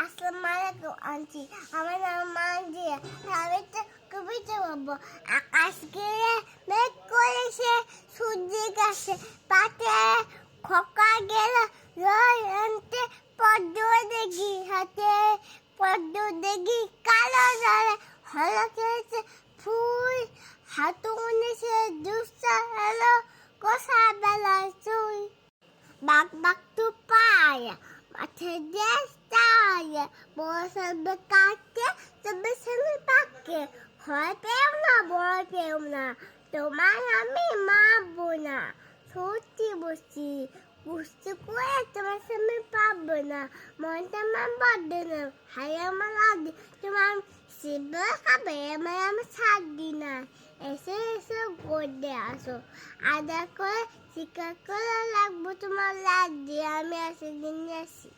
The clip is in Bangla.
আসসালামু আলাইকুম আন্টি। আমার নাম মানজিয়া। আমি তো কবিতা বলবো। আকাশ ঘিরে মেঘ করেছে, সূর্য গেছে পাতে, খোকা গেল রয় আনতে, পদ্ম দেখি হাতে, পদ্ম দেখি কালো জলে হলো খেয়েছে ফুল, হাতু উনেছে দুসা এলো কোষা বেলায় চুল, বাক বাক তো পায় মাঠে দেশ তাই বসবে কাটে তবে সঙ্গে পাকে, ভয় পেও না ভয় পেও না, তোমার আমি মারবো না, সত্যি বসছি বুঝতে করে তোমার সামনে পাবো না, মনটা আমার বদ্ধ না, হাই আমার লাগে তোমার শিবে খাবে আমার ছাড়ি না, এসে এসে গড়ে আসো আদা করে শিকার করে লাগবো তোমার লাগ দিয়ে আমি আসে দিন আসি।